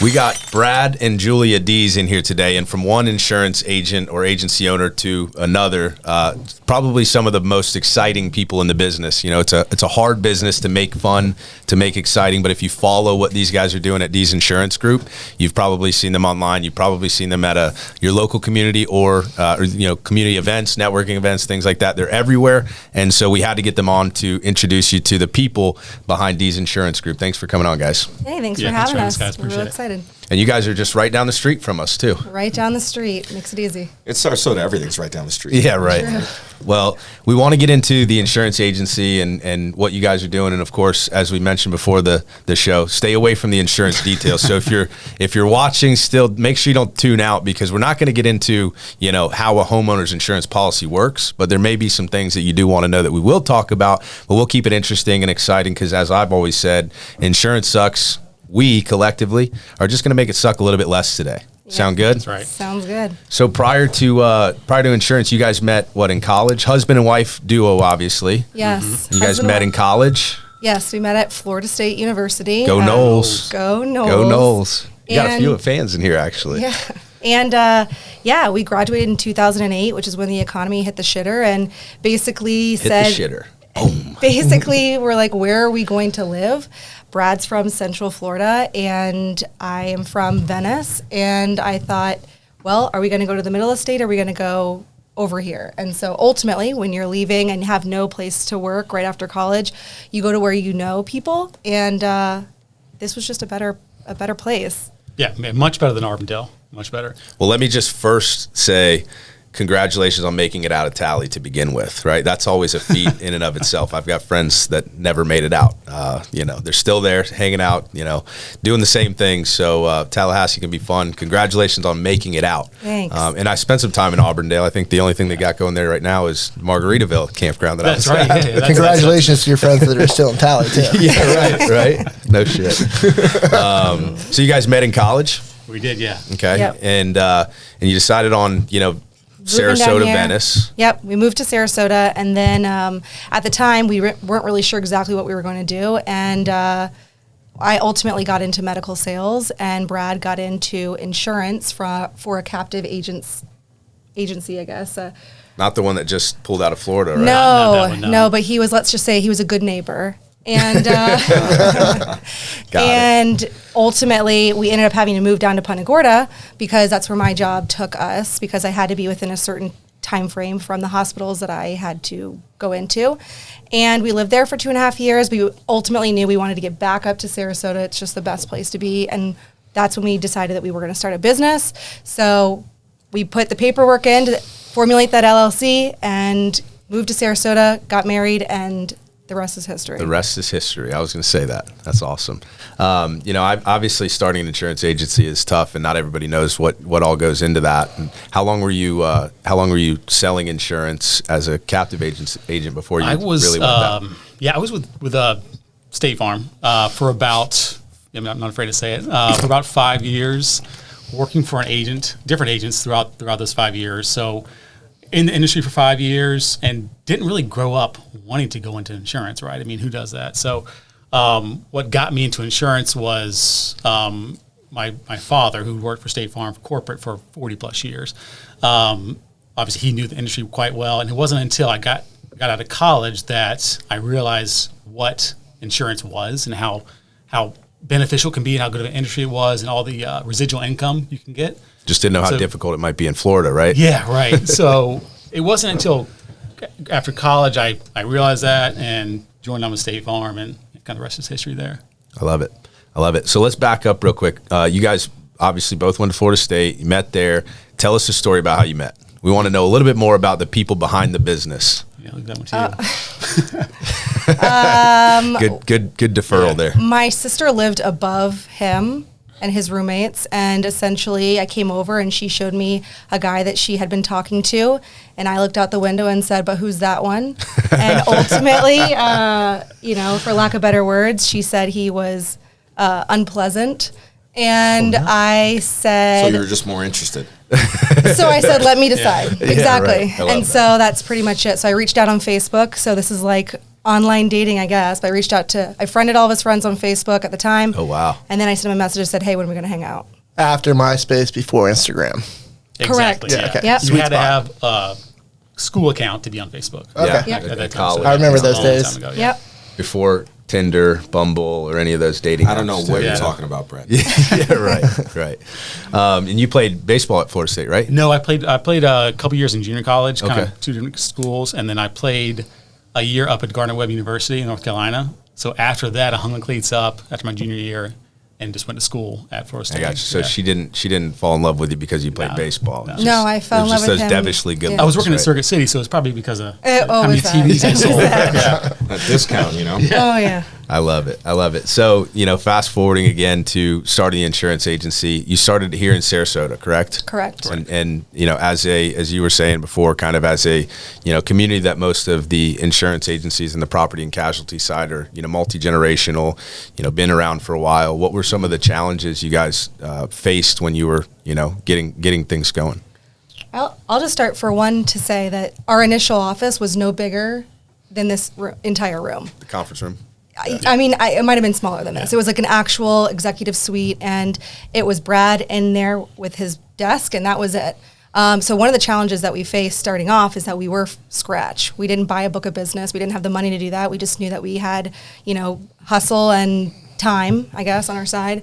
We got Brad and Julia Dees in here today, and from one insurance agent or agency owner to another, probably some of the most exciting people in the business. You know, it's a hard business to make fun, to make exciting, but if you follow what these guys are doing at Dees Insurance Group, you've probably seen them online. You've probably seen them at your local community or community events, networking events, things like that. They're everywhere, and so we had to get them on to introduce you to the people behind Dees Insurance Group. Thanks for coming on, guys. Hey, thanks for having us. Guys. We're really excited. And you guys are just right down the street from us, too. Right down the street. Makes it easy. It's Sarasota. Everything's right down the street. Yeah, right. Sure. Well, we want to get into the insurance agency and what you guys are doing. And, of course, as we mentioned before the show, stay away from the insurance details. So if you're watching still, make sure you don't tune out, because we're not going to get into, how a homeowner's insurance policy works. But there may be some things that you do want to know that we will talk about. But we'll keep it interesting and exciting because, as I've always said, insurance sucks. We collectively are just going to make it suck a little bit less today. Yeah. Sound good? That's right. Sounds good. So prior to insurance, you guys met in college? Husband and wife duo, obviously. Yes. Mm-hmm. You guys met in college? Yes, we met at Florida State University. Go Noles. Go Noles. Go Noles. You got a few fans in here, actually. Yeah. And we graduated in 2008, which is when the economy hit the shitter, and basically hit the shitter. Boom. Basically, we're like, where are we going to live? Brad's from Central Florida, and I am from Venice. And I thought, well, are we going to go to the middle of the state, or are we going to go over here? And so ultimately, when you're leaving and have no place to work right after college, you go to where you know people. And this was just a better place. Yeah, much better than Arvindale. Much better. Well, let me just first say, congratulations on making it out of Tally to begin with, right? That's always a feat in and of itself. I've got friends that never made it out. They're still there hanging out, doing the same thing. So Tallahassee can be fun. Congratulations on making it out. Thanks. And I spent some time in Auburndale. I think the only thing they got going there right now is Margaritaville campground that that's I was right. at. Congratulations to your friends that are still in Tally, too. Yeah, right. No shit. So you guys met in college? We did, yeah. Okay. Yep. And you decided on, Sarasota, Venice. Yep, we moved to Sarasota, and then at the time we weren't really sure exactly what we were going to do, and I ultimately got into medical sales, and Brad got into insurance for a captive agency, I guess. Not the one that just pulled out of Florida, right? No, but he was, let's just say, he was a good neighbor. And ultimately, we ended up having to move down to Punta Gorda because that's where my job took us, because I had to be within a certain time frame from the hospitals that I had to go into. And we lived there for 2.5 years. We ultimately knew we wanted to get back up to Sarasota. It's just the best place to be. And that's when we decided that we were going to start a business. So we put the paperwork in to formulate that LLC and moved to Sarasota, got married, and the rest is history. The rest is history. I was going to say that. That's awesome. Obviously starting an insurance agency is tough, and not everybody knows what all goes into that. And how long were you selling insurance as a captive agent before you really went down? I was with State Farm for about, I'm not afraid to say it, for about 5 years, working for different agents throughout those 5 years. So in the industry for 5 years, and didn't really grow up wanting to go into insurance, right? I mean, who does that? So what got me into insurance was my father, who worked for State Farm corporate for 40 plus years. Obviously, he knew the industry quite well, and it wasn't until I got out of college that I realized what insurance was and how beneficial it can be and how good of an industry it was and all the residual income you can get. Just didn't know how difficult it might be in Florida, right? Yeah, right. So it wasn't until after college I realized that and joined on with State Farm, and kind of the rest is history there. I love it. So let's back up real quick. You guys obviously both went to Florida State. You met there. Tell us a story about how you met. We want to know a little bit more about the people behind the business. Yeah, leave that one to you. Good deferral there. My sister lived above him and his roommates, and essentially I came over and she showed me a guy that she had been talking to, and I looked out the window and said, but who's that one? And ultimately, for lack of better words, she said he was unpleasant. And I said... So you were just more interested. So I said, let me decide. Yeah. Exactly. Yeah, right. And so that's pretty much it. So I reached out on Facebook. So this is like online dating, I guess. But I friended all of his friends on Facebook at the time. Oh, wow. And then I sent him a message and said, hey, when are we going to hang out? After MySpace, before Instagram. Correct. Exactly. Yeah. Okay. Yep. You had to have a school account to be on Facebook. Okay. Yeah. At that time. College. So I remember that's a those long days. time ago, yeah. Yep. Before Tinder, Bumble, or any of those dating I don't know apps. what Yeah. you're talking about, Brett. Yeah, right. And you played baseball at Florida State, right? No, I played a couple years in junior college, kind Okay. of two different schools, and then I played a year up at Gardner-Webb University in North Carolina. So after that, I hung the cleats up after my junior year and just went to school at Florida State. I got you. So Yeah. she didn't fall in love with you because you played No. baseball. No. No, I fell in love with those him. devilishly good Yeah. I was looks, working at right? Circuit City, so it's probably because of It how many always TVs I is. sold. Yeah. A discount, you know? Oh, yeah. I love it. So, fast forwarding again to starting the insurance agency, you started here in Sarasota, correct? Correct. And as you were saying before, kind of as a, community that most of the insurance agencies in the property and casualty side are, multi-generational, been around for a while. What were some of the challenges you guys faced when you were, getting things going? I'll just start for one to say that our initial office was no bigger than this entire room. The conference room? I mean, it might have been smaller than this. It was like an actual executive suite, and it was Brad in there with his desk, and that was it. So one of the challenges that we faced starting off is that we were scratch. We didn't buy a book of business. We didn't have the money to do that. We just knew that we had, hustle and time, I guess, on our side.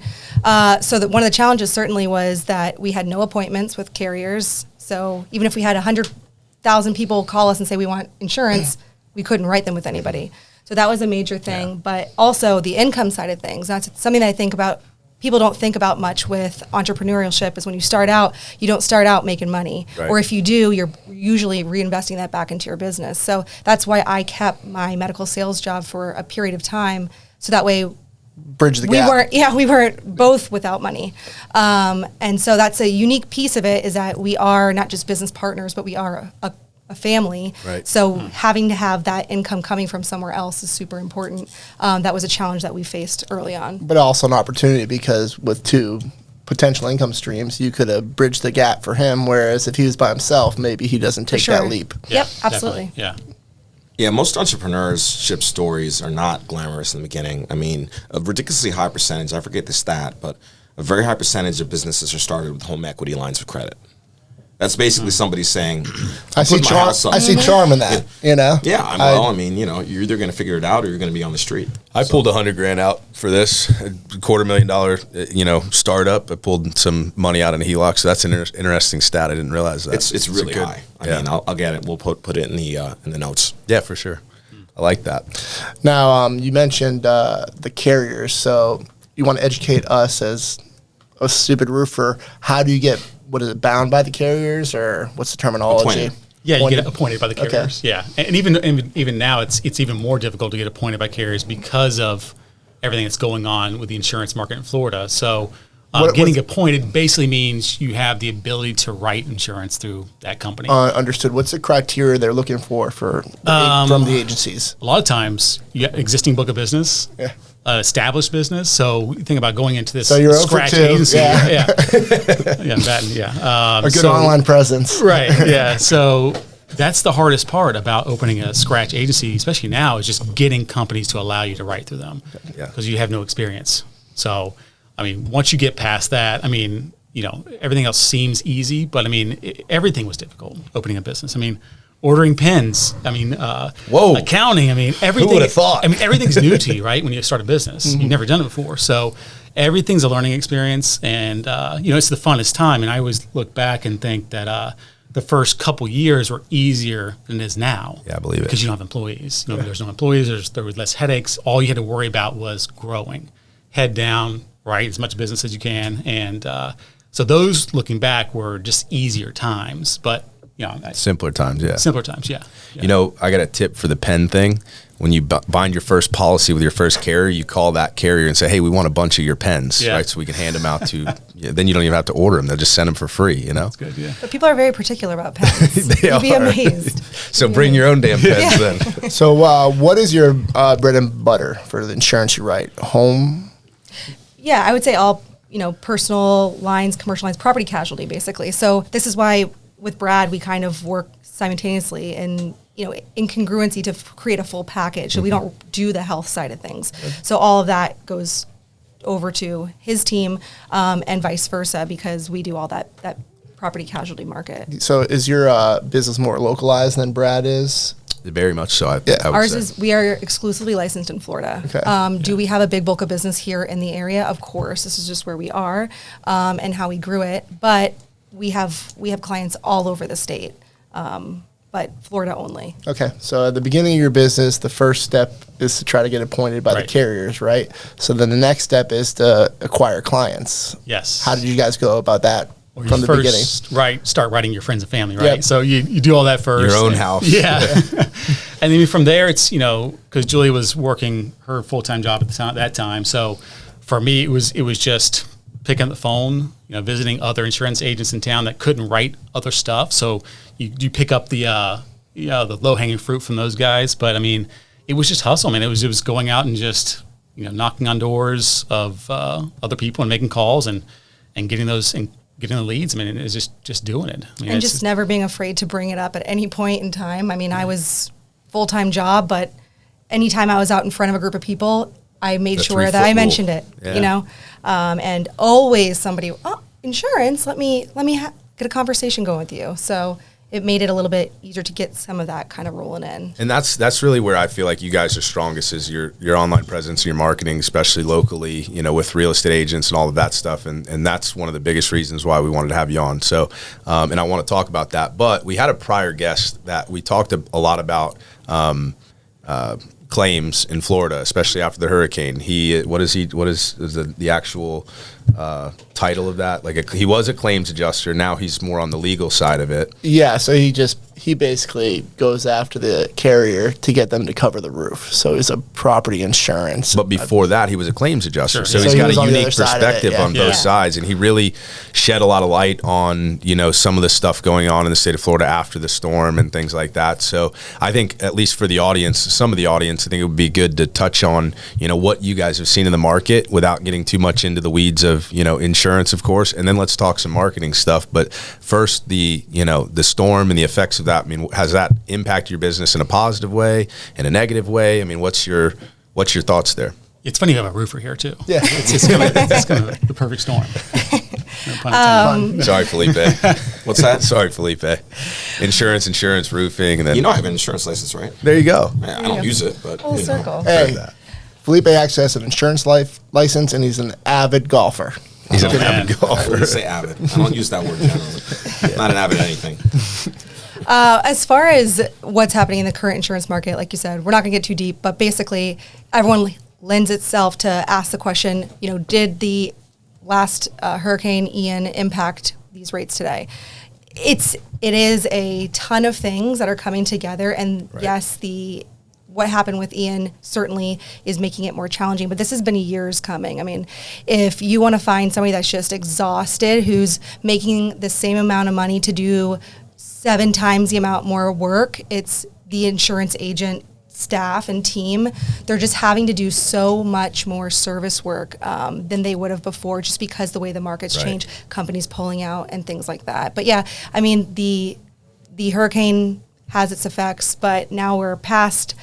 So that one of the challenges certainly was that we had no appointments with carriers. So even if we had 100,000 people call us and say we want insurance, we couldn't write them with anybody. So that was a major thing. Yeah. But also the income side of things. That's something that I think about. People don't think about much with entrepreneurship is when you start out, you don't start out making money. Right. Or if you do, you're usually reinvesting that back into your business. So that's why I kept my medical sales job for a period of time. So that way Bridge the gap. we weren't both without money. And so that's a unique piece of it is that we are not just business partners, but we are a family. Right. So having to have that income coming from somewhere else is super important. That was a challenge that we faced early on. But also an opportunity because with two potential income streams, you could have bridged the gap for him, whereas if he was by himself, maybe he doesn't take sure. that leap. Yep, absolutely. Definitely. Yeah. Yeah, most entrepreneurship stories are not glamorous in the beginning. I mean, a ridiculously high percentage, I forget the stat, but a very high percentage of businesses are started with home equity lines of credit. That's basically somebody saying, I see charm in that, Yeah, I mean, you're either going to figure it out or you're going to be on the street. I pulled $100,000 out for this $250,000, startup. I pulled some money out in a HELOC, so that's an interesting stat. I didn't realize that. It's really good- high. I mean, I'll get it. We'll put it in the notes. Yeah, for sure. I like that. Now, you mentioned the carriers, so you want to educate us as a stupid roofer. How do you get, bound by the carriers, or what's the terminology? Appointed. Yeah, you Appointed? get appointed by the carriers. Okay. Yeah, and even now, it's even more difficult to get appointed by carriers because of everything that's going on with the insurance market in Florida. So, getting appointed basically means you have the ability to write insurance through that company. Understood. What's the criteria they're looking for from the agencies? A lot of times, you got existing book of business. Yeah. Established business. So you think about going into this So you're 0 for scratch 2. agency. Yeah. Yeah. A good online presence. Right. Yeah. So that's the hardest part about opening a scratch agency, especially now, is just getting companies to allow you to write through them because you have no experience. So, I mean, once you get past that, I mean, everything else seems easy, but I mean, everything was difficult opening a business. I mean, ordering pens. I mean, accounting. I mean, everything. Who would have thought? I mean, everything's new to you, right? When you start a business, you've never done it before, so everything's a learning experience, and it's the funnest time. And I always look back and think that the first couple years were easier than it is now. Yeah, I believe it. Because you don't have employees. There's no employees. There was less headaches. All you had to worry about was growing, head down, write as much business as you can, and so those looking back were just easier times, but. Simpler times, yeah. Simpler times, yeah. I got a tip for the pen thing. When you bind your first policy with your first carrier, you call that carrier and say, hey, we want a bunch of your pens, right? So we can hand them out to, then you don't even have to order them. They'll just send them for free, That's good, yeah. But people are very particular about pens. You'd be amazed. So bring your own damn pens then. So what is your bread and butter for the insurance you write? Home? Yeah, I would say all, personal lines, commercial lines, property casualty, basically. So this is why with Brad, we kind of work simultaneously and, in congruency to create a full package. So we don't do the health side of things. So all of that goes over to his team, and vice versa, because we do all that property casualty market. So is your business more localized than Brad is? Very much so. I would Ours say. is, we are exclusively licensed in Florida. Okay. Do we have a big bulk of business here in the area? Of course, this is just where we are, and how we grew it. But we have clients all over the state, but Florida only. Okay, so at the beginning of your business, the first step is to try to get appointed by the Right. carriers, right? So then the next step is to acquire clients. Yes. How did you guys go about that Well, from you the beginning? first start writing your friends and family, right? Yep. So you do all that first. Your own and- house. Yeah. And then from there, it's, because Julie was working her full-time job at that time. So for me, it was just picking up the phone, visiting other insurance agents in town that couldn't write other stuff. So you pick up the low-hanging fruit from those guys. But I mean, it was just hustle, man. It was going out and just, knocking on doors of other people and making calls and getting those and getting the leads. I mean, it's just doing it. I mean, And it's just never being afraid to bring it up at any point in time. I mean, I was full-time job, but anytime I was out in front of a group of people, I made The sure that 3-foot I rule. mentioned it, Yeah. and always somebody, insurance, let me get a conversation going with you. So it made it a little bit easier to get some of that kind of rolling in. And that's really where I feel like you guys are strongest, is your online presence, your marketing, especially locally, with real estate agents and all of that stuff. And that's one of the biggest reasons why we wanted to have you on. So, and I want to talk about that. But we had a prior guest that we talked a lot about claims in Florida, especially after the hurricane. What is the actual title of that? He was a claims adjuster. Now he's more on the legal side of it. Yeah, so he basically goes after the carrier to get them to cover the roof. So he's a property insurance. But before that, he was a claims adjuster. Sure. So Yeah. he's So he got was a on the unique other side of it, perspective yeah. on both Yeah. sides. And he really shed a lot of light on, some of the stuff going on in the state of Florida after the storm and things like that. So I think, at least for the audience, some of the audience, I think it would be good to touch on, what you guys have seen in the market without getting too much into the weeds of, insurance, of course. And then let's talk some marketing stuff. But first, the storm and the effects of that. I mean, has that impacted your business in a positive way, in a negative way? I mean, what's your thoughts there? It's funny you have a roofer here too. Yeah. It's kind of the perfect storm. No pun intended. Sorry, Felipe. What's that? Sorry, Felipe. Insurance, roofing, and then I have an insurance license, right? there you go. I don't use it, but Full circle. Hey, Felipe actually has an insurance license, and he's an avid golfer. He's an man. avid I golfer. wouldn't say avid. I don't use that word generally. Not an avid anything. As far as what's happening in the current insurance market, like you said, we're not going to get too deep, but basically everyone lends itself to ask the question, did the last Hurricane Ian impact these rates today? It is a ton of things that are coming together, and Right. yes, what happened with Ian certainly is making it more challenging, but this has been years coming. I mean, if you want to find somebody that's just exhausted, who's making the same amount of money to do 7 times the amount more work, it's the insurance agent staff and team. They're just having to do so much more service work than they would have before, just because the way the market's Right. changed, companies pulling out and things like that. But yeah, I mean, the hurricane has its effects, but now we're past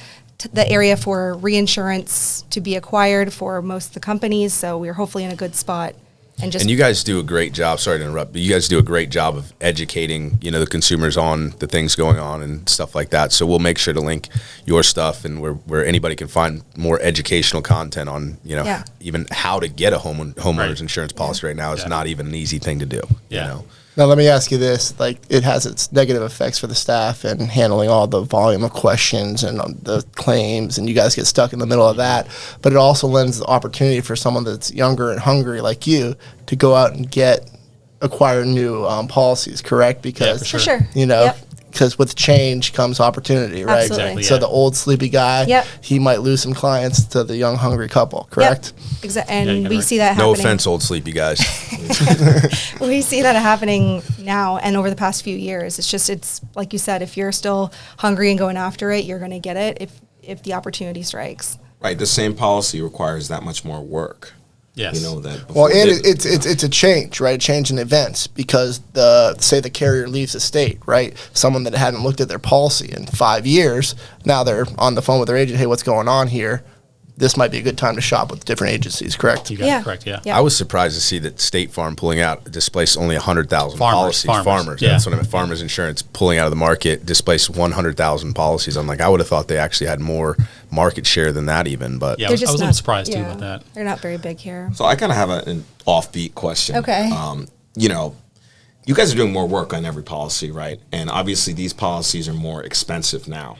the area for reinsurance to be acquired for most of the companies, so we're hopefully in a good spot. And you guys do a great job. Sorry to interrupt, but you guys do a great job of educating, the consumers on the things going on and stuff like that. So we'll make sure to link your stuff and where anybody can find more educational content on, Yeah. even how to get a homeowner's Right. insurance policy right now is Yeah. not even an easy thing to do. Yeah. Now, let me ask you this. It has its negative effects for the staff and handling all the volume of questions and the claims, and you guys get stuck in the middle of that. But it also lends the opportunity for someone that's younger and hungry like you to go out and acquire new policies, correct? Because, for for sure. because Yep. with change comes opportunity, right? Absolutely. Exactly, So yeah. the old sleepy guy, Yep. he might lose some clients to the young hungry couple, correct? And Yeah, you we got it see that No happening. offense, old sleepy guys. We see that happening now and over the past few years. It's like you said, if you're still hungry and going after it, you're going to get it if the opportunity strikes. Right. The same policy requires that much more work. Yes. You know that. Well, before and they- it's a change, right? A change in events because say the carrier leaves the state, right? Someone that hadn't looked at their policy in 5 years, now they're on the phone with their agent. Hey, what's going on here? This might be a good time to shop with different agencies, correct? You got it correct, yeah. I was surprised to see that State Farm pulling out displaced only 100,000 policies. Farmers. Yeah. That's what I meant. Farmers Insurance pulling out of the market displaced 100,000 policies. I'm like, I would have thought they actually had more market share than that even. But Yeah, I They're was just a little not- surprised too yeah, about that. They're not very big here. So I kind of have an offbeat question. Okay. You know, you guys are doing more work on every policy, right? And obviously these policies are more expensive now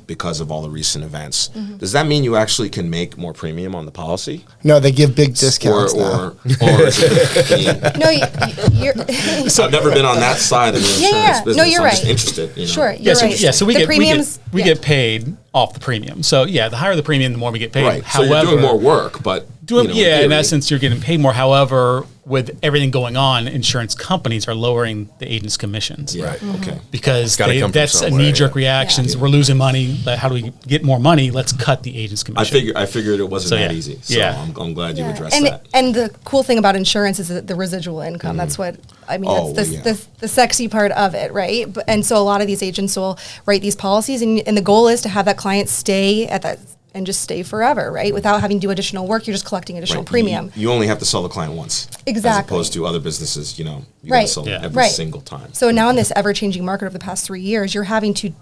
because of all the recent events. Does that mean you actually can make more premium on the policy? No, they give big discounts now. Or is it, No, you're I've never been on that side of the insurance yeah. business. No, you're I'm just right. interested. You know? sure. You're right. So we The get premiums. we get paid off the premium. So yeah, the higher the premium, the more we get paid. Right. So However, you're doing more work, but you know, in theory- essence, you're getting paid more. However, with everything going on, insurance companies are lowering the agent's commissions. Yeah. Okay. Because gotta come from that's a somewhere, knee-jerk yeah. reaction. We're losing money. Like, how do we get more money? Let's cut the agent's commission. I figured it wasn't So, that yeah. easy. So Yeah. I'm glad you addressed and that. and the cool thing about insurance is the residual income. That's what I mean. Oh, That's yeah. the sexy part of it, right? And so a lot of these agents will write these policies, and the goal is to have that client stay at that and just stay forever, right? Without having to do additional work, you're just collecting additional Right. premium. You only have to sell the client once. Exactly. As opposed to other businesses, you know, you Right. gotta sell Yeah. every Right. single time. So now in this ever-changing market over the past 3 years, you're having to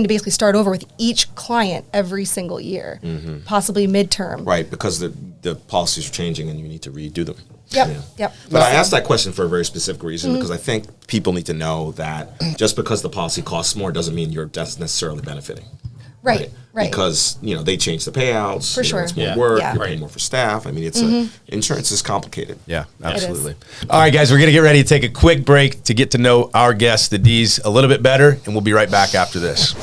basically start over with each client every single year, possibly midterm. Right, because the policies are changing and you need to redo them. Yep. Yeah. Yep. But I asked that question for a very specific reason because I think people need to know that just because the policy costs more doesn't mean you're just necessarily benefiting. Right. Right. Because, you know, they change the payouts. For you know, sure. It's more Yeah. work. Yeah. You're paying more for staff. I mean, it's insurance is complicated. Yeah, absolutely. All right, guys, we're going to get ready to take a quick break to get to know our guest, the Dees, a little bit better, and we'll be right back after this.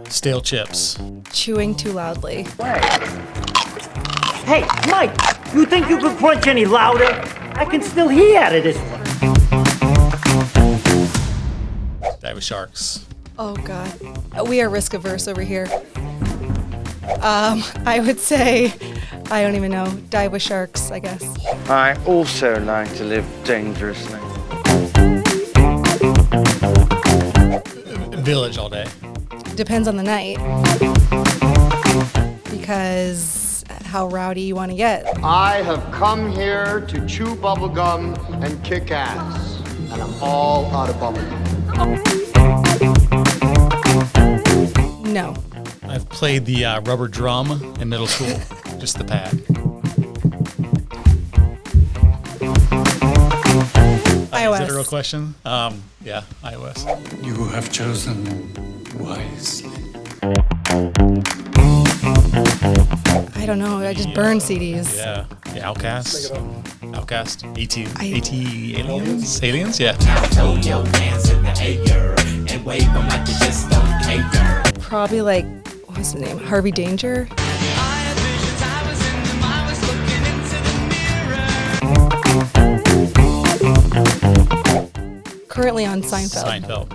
Stale chips. Chewing too loudly. Hey, Mike, you think you could crunch any louder? I can still hear out of this one. Dive with sharks. Oh God, we are risk averse over here. I would say, I don't even know, dive with sharks, I guess. I also like to live dangerously. Village all day. Depends on the night. Because how rowdy you want to get. I have come here to chew bubblegum and kick ass. And I'm all out of bubblegum. No. I've played the rubber drum in middle school. Just the pad. iOS. Is that a real question? Yeah, iOS. You have chosen wisely. I don't know. I just burn CDs. Yeah. Yeah, Outcast. Outcast. AT aliens? Aliens? Yeah. Probably like, what's the name? Harvey Danger? Currently on Seinfeld.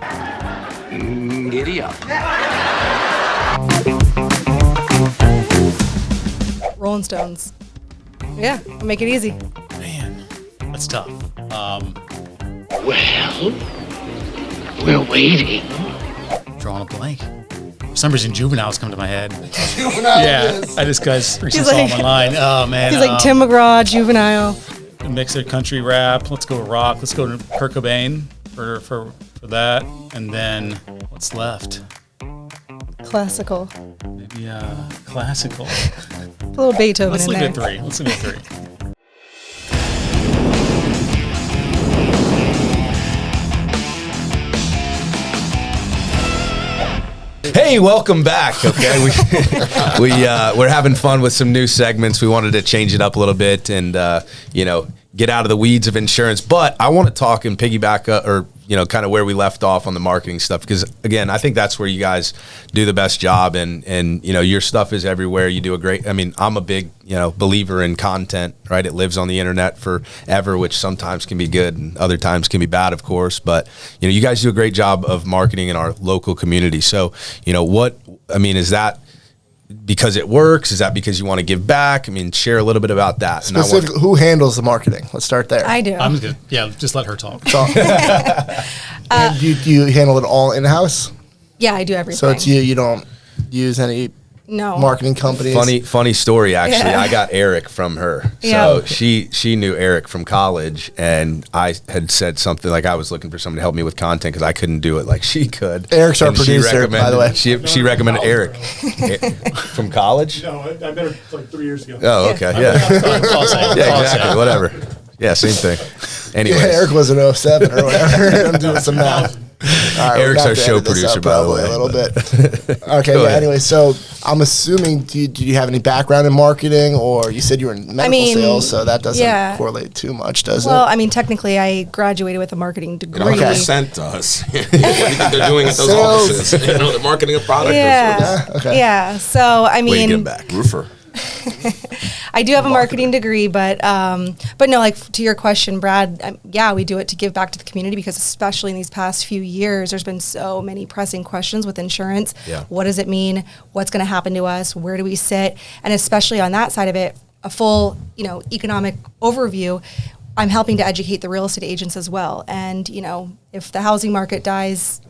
Giddy up. Rolling Stones. Yeah, make it easy. Man, that's tough. Well, we're waiting. Drawing a blank. For some reason, Juvenile's come to my head. Yeah, I just guys recently saw him online. Oh man, He's like Tim McGraw, Juvenile. mix of country rap. Let's go rock. Let's go to Kurt Cobain for that, and then what's left? Classical. Maybe classical. A little Beethoven Let's in leave there. it at 3. Let's leave it at 3. Hey, welcome back. Okay, we're having fun with some new segments. We wanted to change it up a little bit and get out of the weeds of insurance. But I want to talk and piggyback or kind of where we left off on the marketing stuff, because again, I think that's where you guys do the best job, and your stuff is everywhere. You do a great, I'm a big, believer in content, right? It lives on the internet forever, which sometimes can be good and other times can be bad, of course, but you guys do a great job of marketing in our local community. So, is that because it works? Is that because you want to give back? Share a little bit about that. Specifically, who handles the marketing? Let's start there. I do. I'm good. Yeah, just let her talk. And do you handle it all in-house? Yeah, I do everything. So it's you don't use any marketing companies? Funny story, actually. Yeah. I got Eric from her. So she knew Eric from college, and I had said something like I was looking for someone to help me with content because I couldn't do it like she could. Eric's our producer, by the way. She recommended Eric. From college? No, I met her like 3 years ago. Oh, okay. Yeah. Yeah, exactly. Whatever. Yeah, same thing. Anyways. Yeah, Eric was in 07 or whatever. I'm doing some math. Right, Eric's our show producer, by the way. A little bit. Okay. Anyway, so I'm assuming, did you have any background in marketing, or you said you were in medical sales, so that doesn't correlate too much, does it? Well, technically, I graduated with a marketing degree. Okay. Sent us. What do you think they're doing at those offices? They're marketing a product. Yeah. So way to get back. Roofer. I do have a marketing degree, but no, like to your question, Brad, we do it to give back to the community, because especially in these past few years, there's been so many pressing questions with insurance. Yeah. What does it mean? What's going to happen to us? Where do we sit? And especially on that side of it, a full, economic overview. I'm helping to educate the real estate agents as well. And, if the housing market dies,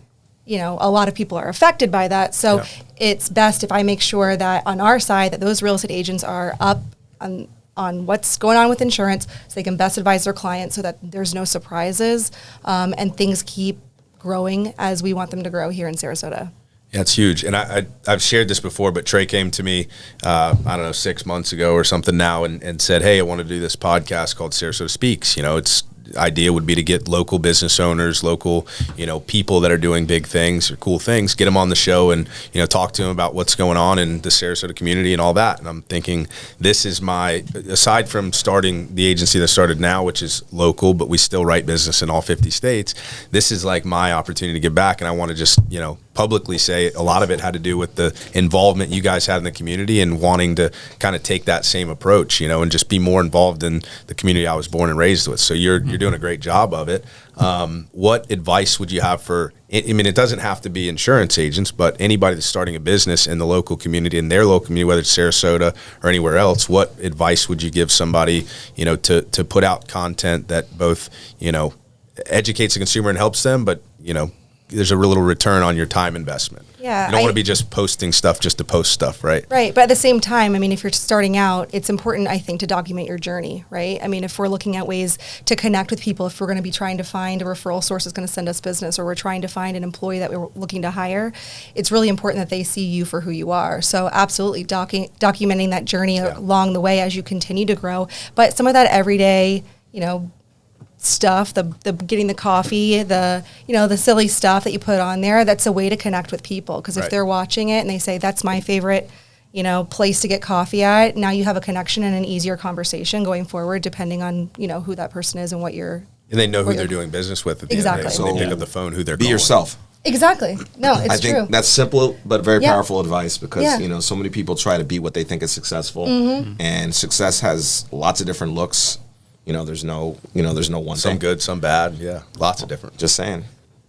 a lot of people are affected by that. So it's best if I make sure that on our side that those real estate agents are up on what's going on with insurance, so they can best advise their clients so that there's no surprises, and things keep growing as we want them to grow here in Sarasota. Yeah, it's huge. And I've shared this before, but Trey came to me, 6 months ago or something now, and said, hey, I want to do this podcast called Sarasota SpeaX. Idea would be to get local business owners, local, people that are doing big things or cool things, get them on the show and, talk to them about what's going on in the Sarasota community and all that. And I'm thinking this is aside from starting the agency that started now, which is local, but we still write business in all 50 states, this is like my opportunity to give back. And I want to just, publicly say a lot of it had to do with the involvement you guys had in the community and wanting to kind of take that same approach, and just be more involved in the community I was born and raised with. So you're doing a great job of it. What advice would you have for, it doesn't have to be insurance agents, but anybody that's starting a business in the local community, in their local community, whether it's Sarasota or anywhere else, what advice would you give somebody, to put out content that both, educates the consumer and helps them, but, there's a little return on your time investment. Yeah. You don't want to be just posting stuff just to post stuff, right? Right. But at the same time, if you're starting out, it's important, I think, to document your journey, right? If we're looking at ways to connect with people, if we're going to be trying to find a referral source that's going to send us business, or we're trying to find an employee that we're looking to hire, it's really important that they see you for who you are. So absolutely documenting that journey along the way as you continue to grow. But some of that everyday, stuff, the getting the coffee, the silly stuff that you put on there, that's a way to connect with people, because if they're watching it and they say that's my favorite place to get coffee at, now you have a connection and an easier conversation going forward, depending on who that person is and what you're, and they know who they're doing business with at the end of the day, so they pick up the phone who they're calling. Be yourself. Exactly. No, it's I think true. that's simple but very powerful advice, because so many people try to be what they think is successful, and success has lots of different looks. There's no one some thing. Good, some bad. Yeah, lots of different. Just saying,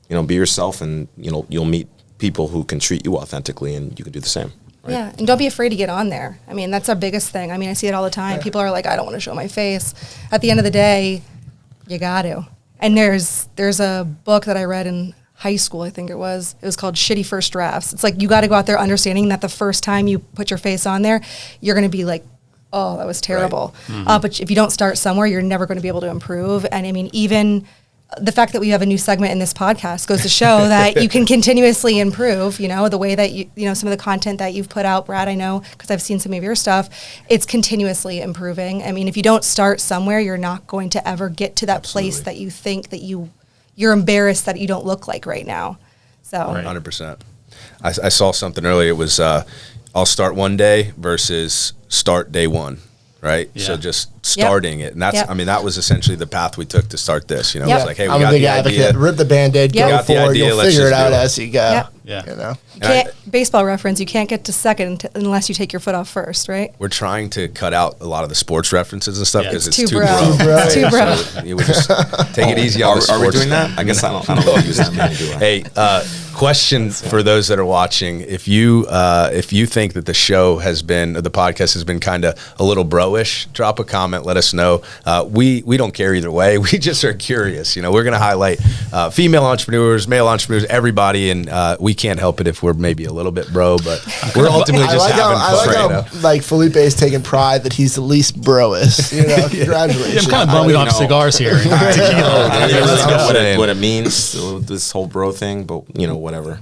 be yourself, and you'll meet people who can treat you authentically, and you can do the same. Right? Yeah, and don't be afraid to get on there. That's our biggest thing. I see it all the time. Yeah. People are like, I don't want to show my face. At the end of the day, you got to. And there's a book that I read in high school, I think it was called Shitty First Drafts. It's like you got to go out there understanding that the first time you put your face on there, you're going to be like, oh, that was terrible. Right. But if you don't start somewhere, you're never going to be able to improve. And even the fact that we have a new segment in this podcast goes to show that you can continuously improve, the way that some of the content that you've put out, Brad, I know, because I've seen some of your stuff, it's continuously improving. If you don't start somewhere, you're not going to ever get to that place that you think that you're embarrassed that you don't look like right now. So 100%. I saw something earlier. It was, I'll start one day versus start day one, right? Yeah. So just starting it. And that's, I mean, that was essentially the path we took to start this. You know, it's like, hey, we I'm got a big the advocate. idea. Rip the Band-Aid, go got the forward. idea, You'll let's figure it just out do it. as you go. Yep. Yeah. You know? You can't, baseball reference, you can't get to second unless you take your foot off first, right? We're trying to cut out a lot of the sports references and stuff because it's Too too bro. bro. Too bro. So you would just take it easy on the Are we sports. doing that? I guess I don't really use that many, do I? Hey, question for those that are watching: if you think that the show has been, the podcast has been kind of a little bro-ish, drop a comment. Let us know. We don't care either way. We just are curious. You know, we're going to highlight female entrepreneurs, male entrepreneurs, everybody, and we can't help it if we're maybe a little bit bro, but we're ultimately just having fun. I like how like Felipe is taking pride that he's the least bro-ist. You know, congratulations. I'm kind of bumming off cigars here. I don't know what it means, this whole bro thing, but you know, whatever.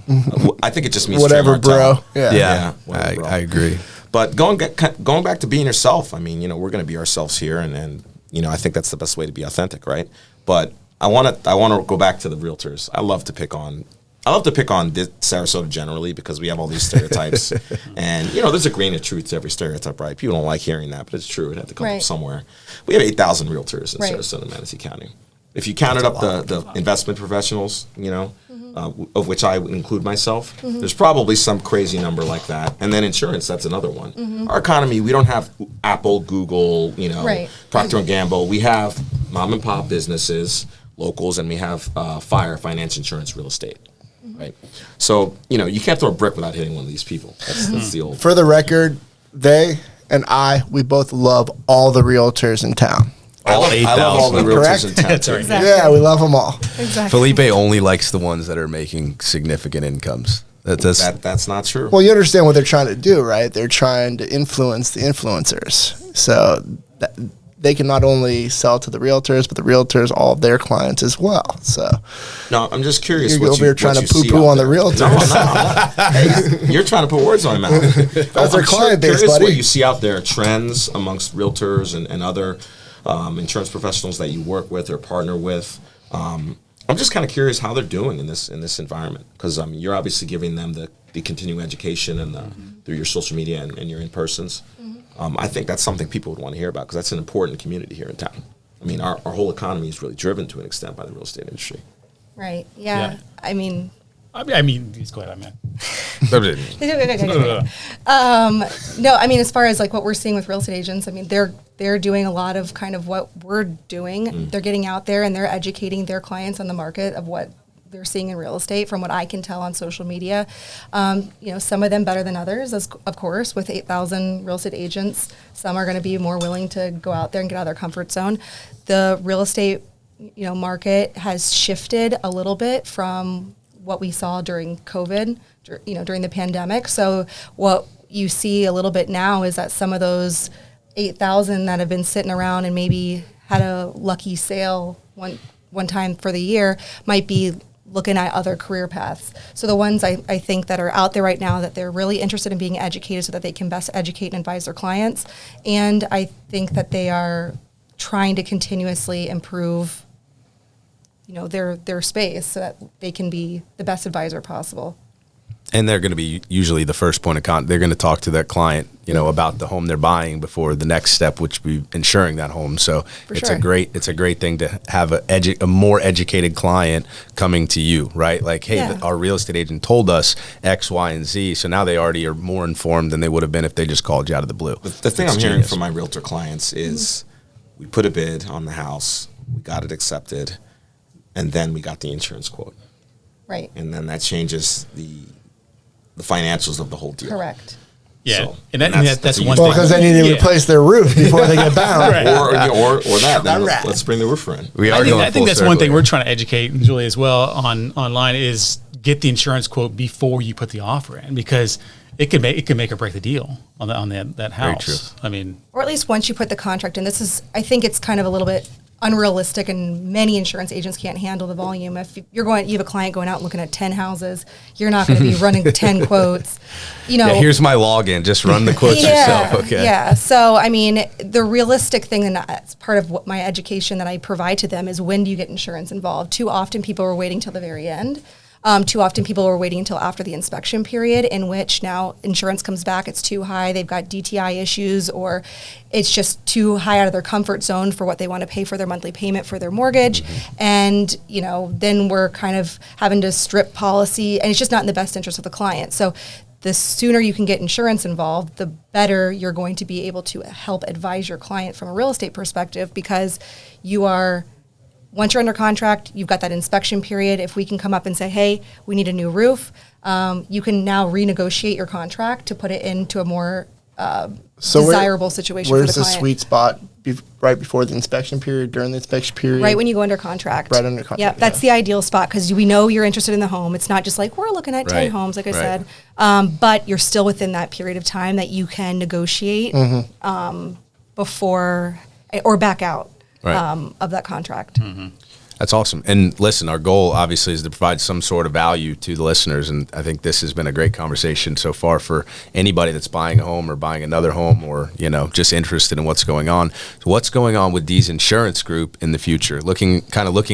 I think it just means whatever, bro. Martell. Yeah. Whatever, bro. I agree. But going back to being yourself, I mean, you know, we're going to be ourselves here, and you know, I think that's the best way to be authentic, right? But I want to go back to the realtors. I love to pick on Sarasota generally because we have all these stereotypes, and you know, there's a grain of truth to every stereotype, right? People don't like hearing that, but it's true. It had to come up somewhere. We have 8,000 realtors in Sarasota and Manatee County. If you counted up the investment professionals, you know, of which I would include myself, there's probably some crazy number like that. And then insurance, that's another one. Our economy, we don't have Apple, Google, you know, Procter & Gamble. We have mom and pop businesses, locals, and we have finance, insurance, real estate. Right. So, you know, you can't throw a brick without hitting one of these people. That's the old. For the record, they and we both love all the realtors in town. I love all the realtors in town. That's right. Exactly. Yeah, we love them all. Exactly. Felipe only likes the ones that are making significant incomes. That's not true. Well, you understand what they're trying to do, right? They're trying to influence the influencers. So they can not only sell to the realtors, but the realtors, all of their clients as well. So, no, I'm just curious. You're over here trying to poo-poo on the realtors. No, hey, you're trying to put words on my mouth. That's their client base, buddy. What you see out there, trends amongst realtors and other insurance professionals that you work with or partner with. I'm just kind of curious how they're doing in this environment, because you're obviously giving them the continuing education and through your social media and your in-persons. I think that's something people would want to hear about, because that's an important community here in town. I mean, our whole economy is really driven to an extent by the real estate industry. Right. Yeah. I mean, Please go ahead. no, I mean, as far as like what we're seeing with real estate agents, I mean, they're doing a lot of kind of what we're doing. They're getting out there and they're educating their clients on the market of what they're seeing in real estate, from what I can tell on social media. You know, some of them better than others, of course, with 8,000 real estate agents. Some are going to be more willing to go out there and get out of their comfort zone. The real estate, you know, market has shifted a little bit from what we saw during COVID, you know, during the pandemic. So what you see a little bit now is that some of those 8,000 that have been sitting around and maybe had a lucky sale one time for the year might be looking at other career paths. So the ones I think that are out there right now, that they're really interested in being educated so that they can best educate and advise their clients. And I think that they are trying to continuously improve, you know, their space so that they can be the best advisor possible. And they're going to be usually the first point of contact. They're going to talk to that client, you know, about the home they're buying before the next step, which would be insuring that home. So it's a great thing to have a more educated client coming to you, right? Like, hey, our real estate agent told us X, Y, and Z. So now they already are more informed than they would have been if they just called you out of the blue. The thing I'm hearing from my realtor clients is we put a bid on the house, we got it accepted, and then we got the insurance quote. Right. And then that changes the financials of the whole deal. Correct. Yeah, So, and that's one thing. Well, because they need to replace their roof before they get bound. Right. Or that. Then let's bring the roofer in. I think that's one thing we're trying to educate Julie as well online is get the insurance quote before you put the offer in, because it can make or break the deal on that house. Very true. I mean, or at least once you put the contract in. I think it's kind of a little bit unrealistic, and many insurance agents can't handle the volume. If you have a client going out and looking at 10 houses, you're not going to be running 10 quotes. You know, here's my login. Just run the quotes yourself. Okay. Yeah. So, I mean, the realistic thing, and that's part of what my education that I provide to them, is when do you get insurance involved? Too often people are waiting till the very end. Too often people are waiting until after the inspection period, in which now insurance comes back, it's too high, they've got DTI issues, or it's just too high out of their comfort zone for what they want to pay for their monthly payment for their mortgage. And, then we're kind of having to strip policy, and it's just not in the best interest of the client. So the sooner you can get insurance involved, the better you're going to be able to help advise your client from a real estate perspective, because once you're under contract, you've got that inspection period. If we can come up and say, hey, we need a new roof, you can now renegotiate your contract to put it into a more desirable situation for the client. Where's the sweet spot? Right before the inspection period, during the inspection period? Right when you go under contract. Right under contract. Yep, that's the ideal spot, because we know you're interested in the home. It's not just like, we're looking at 10 homes, like I said. But you're still within that period of time that you can negotiate before or back out of that contract. That's awesome. And listen, our goal obviously is to provide some sort of value to the listeners. And I think this has been a great conversation so far for anybody that's buying a home or buying another home, or, just interested in what's going on. So what's going on with Dees Insurance Group in the future? Looking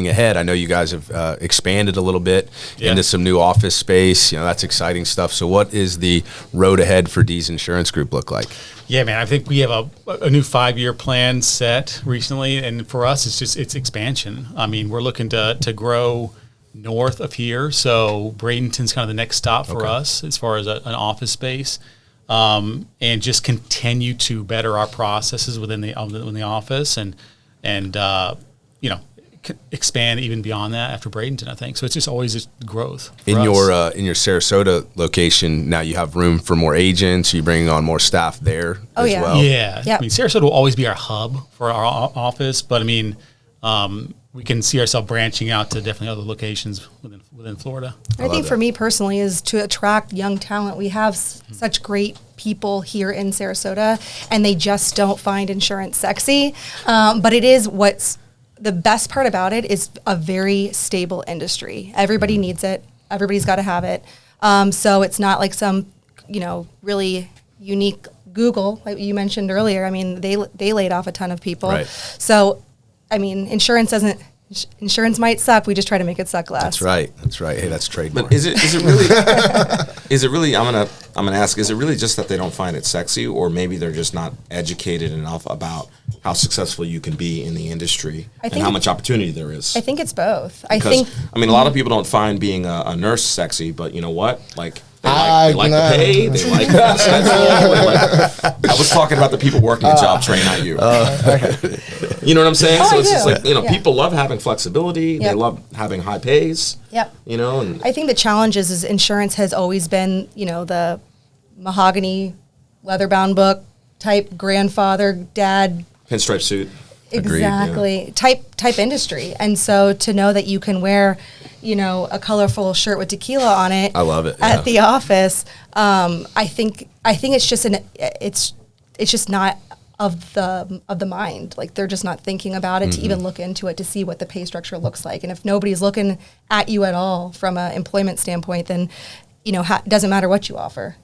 ahead, I know you guys have expanded a little bit into some new office space. That's exciting stuff. So what is the road ahead for Dees Insurance Group look like? Yeah, man, I think we have a new 5-year plan set recently, and for us, it's expansion. I mean, we're looking to grow north of here, so Bradenton's kind of the next stop for us as far as an office space, and just continue to better our processes within the office, and expand even beyond that after Bradenton, I think. So it's just always just growth. In your Sarasota location, now you have room for more agents. Are you bringing on more staff there as well? Yeah. Yep. I mean, Sarasota will always be our hub for our office, but I mean, we can see ourselves branching out to definitely other locations within Florida. I think for me personally is to attract young talent. We have such great people here in Sarasota, and they just don't find insurance sexy. But it is the best part about it is a very stable industry. Everybody needs it. Everybody's got to have it. So it's not like some, really unique Google, like you mentioned earlier. I mean, they laid off a ton of people. Right. So, I mean, insurance might suck. We just try to make it suck less. That's right. Hey, that's trademark. But is it really? Is it really? I'm gonna ask. Is it really just that they don't find it sexy, or maybe they're just not educated enough about how successful you can be in the industry and how much opportunity there is? I think it's both. A lot of people don't find being a nurse sexy, but you know what? Like, they like the pay, they like the schedule. I was talking about the people working a job, Trey, not you. You know what I'm saying? So it's just like, people love having flexibility. They love having high pays. Yep. And I think the challenge is insurance has always been, the mahogany, leather-bound book type grandfather, dad. Pinstripe suit. Exactly. Type industry. And so to know that you can wear, a colorful shirt with tequila on it. I love it. At the office. I think it's just it's just not of the mind. Like, they're just not thinking about it to even look into it to see what the pay structure looks like. And if nobody's looking at you at all from an employment standpoint, then it doesn't matter what you offer.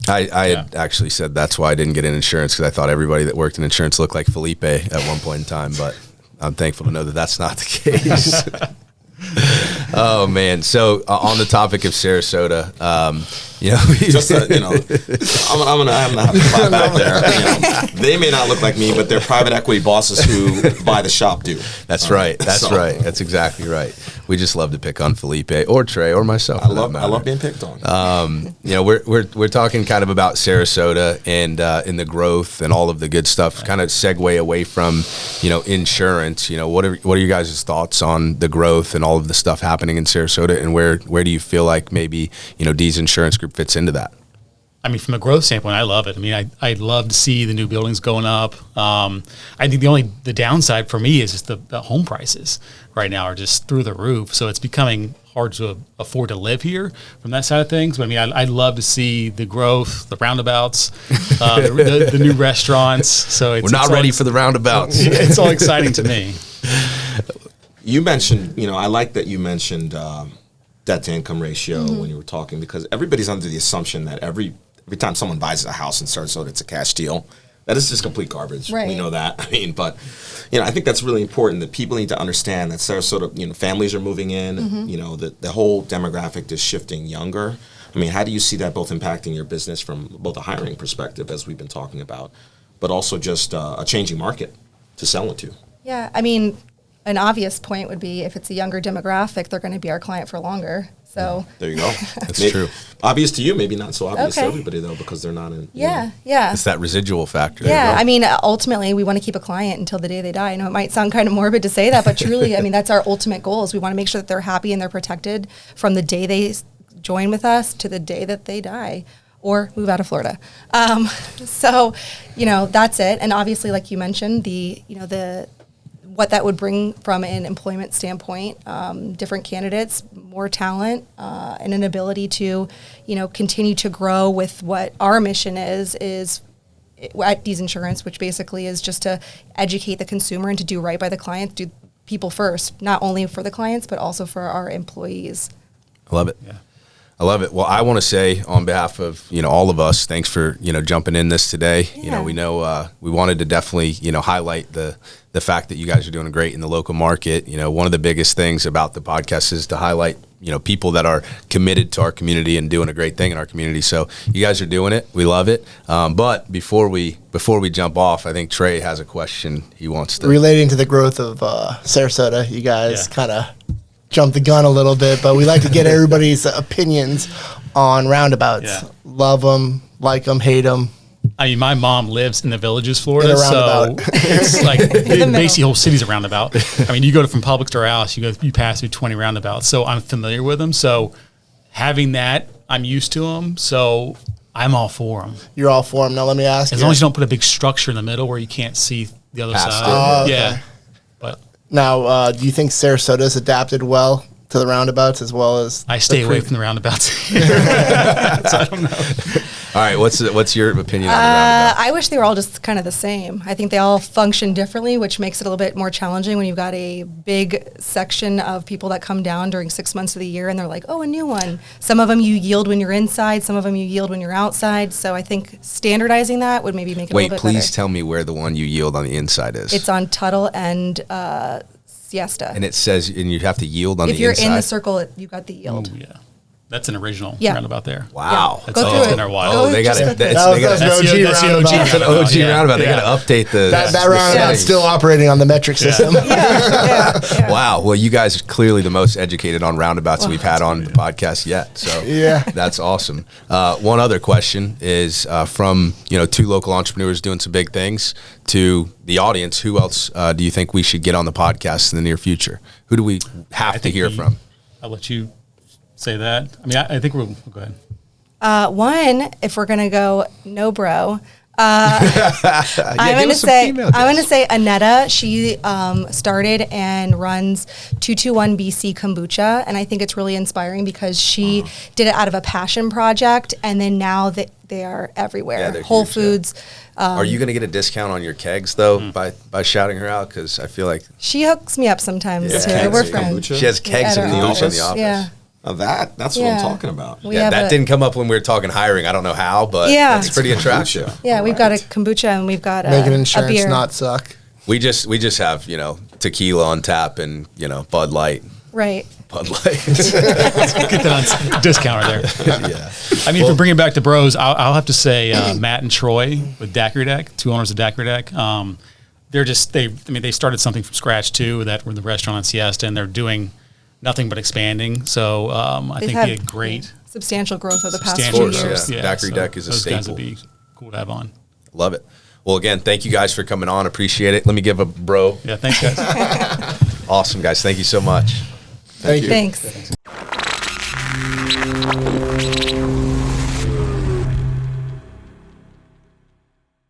I had actually said that's why I didn't get in insurance, because I thought everybody that worked in insurance looked like Felipe at one point in time, but I'm thankful to know that that's not the case. Oh man! So on the topic of Sarasota, I'm gonna have to fight back there. They may not look like me, but they're private equity bosses who buy the shop do. That's right. That's right. That's exactly right. We just love to pick on Felipe or Trey or myself. I love being picked on. We're talking kind of about Sarasota and in the growth and all of the good stuff. Right. Kind of segue away from insurance. What are you guys' thoughts on the growth and all of the stuff happening in Sarasota, and where do you feel like maybe Dees Insurance Group fits into that? I mean, from a growth standpoint, I love it. I mean, I love to see the new buildings going up. I think the downside for me is just the home prices right now are just through the roof. So it's becoming hard to afford to live here from that side of things. But I mean, I love to see the growth, the roundabouts, the new restaurants. So we're not ready for the roundabouts. It's all exciting to me. You mentioned, I like that you mentioned debt to income ratio when you were talking, because everybody's under the assumption that every time someone buys a house in Sarasota, it's a cash deal. That is just complete garbage. Right. We know that. I mean, but I think that's really important that people need to understand that Sarasota, families are moving in. The whole demographic is shifting younger. I mean, how do you see that both impacting your business from both a hiring perspective, as we've been talking about, but also just a changing market to sell into? Yeah, I mean, an obvious point would be if it's a younger demographic, they're going to be our client for longer. So there you go. That's true. Obvious to you, maybe not so obvious to everybody though, because they're not in. Yeah. It's that residual factor. Yeah, I mean, ultimately, we want to keep a client until the day they die. I know it might sound kind of morbid to say that, but truly, I mean, that's our ultimate goal. Is we want to make sure that they're happy and they're protected from the day they join with us to the day that they die or move out of Florida. So, that's it. And obviously, like you mentioned, what that would bring from an employment standpoint, different candidates, more talent, and an ability to, continue to grow with what our mission is at Dees Insurance, which basically is just to educate the consumer and to do right by the clients, do people first, not only for the clients, but also for our employees. I love it. Yeah. I love it. Well, I want to say on behalf of, all of us, thanks for, jumping in this today. Yeah. We know we wanted to definitely, highlight the fact that you guys are doing great in the local market. One of the biggest things about the podcast is to highlight, people that are committed to our community and doing a great thing in our community. So you guys are doing it. We love it. But before we jump off, I think Trey has a question he wants to. Relating to the growth of Sarasota, you guys kind of jump the gun a little bit, but we like to get everybody's opinions on roundabouts. Yeah. Love them, like them, hate them. I mean, my mom lives in the Villages, Florida, In a so roundabout. it's like basically the whole city's a roundabout. I mean, you go from Publix to our house, you pass through 20 roundabouts, so I'm familiar with them. So having that, I'm used to them, so I'm all for them. You're all for them. Now let me ask As long as you don't put a big structure in the middle where you can't see the other Past side. it. Okay. Yeah. But Now, do you think Sarasota's adapted well to the roundabouts as well as? I stay away from the roundabouts. So I don't know. All right. What's your opinion on the roundabout? I wish they were all just kind of the same. I think they all function differently, which makes it a little bit more challenging when you've got a big section of people that come down during 6 months of the year and they're like, oh, a new one. Some of them you yield when you're inside. Some of them you yield when you're outside. So I think standardizing that would maybe make it a little bit better. Wait, please tell me where the one you yield on the inside is. It's on Tuttle and Siesta. And it says, and you have to yield on the if you're inside. in the circle, you got the yield. Oh, yeah. That's an original Yeah. roundabout there. Wow. That's Go through been it. there a while. Go They got just to. go through it. That's the OG That's the OG roundabout. It's an OG Yeah. roundabout. They Yeah. got to update the. That the roundabout's settings. still operating on the metric system. Yeah. Wow. Well, you guys are clearly the most educated on roundabouts we've had on the podcast yet. So Yeah. that's awesome. One other question is from two local entrepreneurs doing some big things to the audience. Who else do you think we should get on the podcast in the near future? Who do we have to hear from? I'll let you say that. I mean, I think we'll go ahead. One, if we're gonna go no bro, I'm give gonna us some say female guests. Annetta. She started and runs 221 BC Kombucha, and I think it's really inspiring because she did it out of a passion project, and then now they are everywhere. Yeah, they're Whole huge, yeah. Foods. Are you going to get a discount on your kegs though by shouting her out? Because I feel like She hooks me up sometimes Yeah. too. Kegs We're and friends. kombucha? she has kegs At in our the office. office. Yeah. Now that's what Yeah. I'm talking about. We Yeah, have that a- didn't come up when we were talking hiring. I don't know how, but Yeah. it's pretty attractive. Yeah, we've got a kombucha and we've got Making a insurance beer. not suck. We just have tequila on tap and Bud Light. Right. Bud Light. Get that on discounter there. Yeah. I mean, if we bring it back to bros, I'll have to say Matt and Troy with Daiquiri Deck, two owners of Daiquiri Deck. They started something from scratch too. That were the restaurant on Siesta, and they're doing nothing but expanding. So I think they had great substantial growth over the past substantial few years. yeah. Daiquiri Deck is a those guys staple. would be cool to have on. Love it. Well, again, thank you guys for coming on. Appreciate it. Let me give a bro. Yeah, thanks guys. Awesome, guys. Thank you so much. Thank you. Thanks.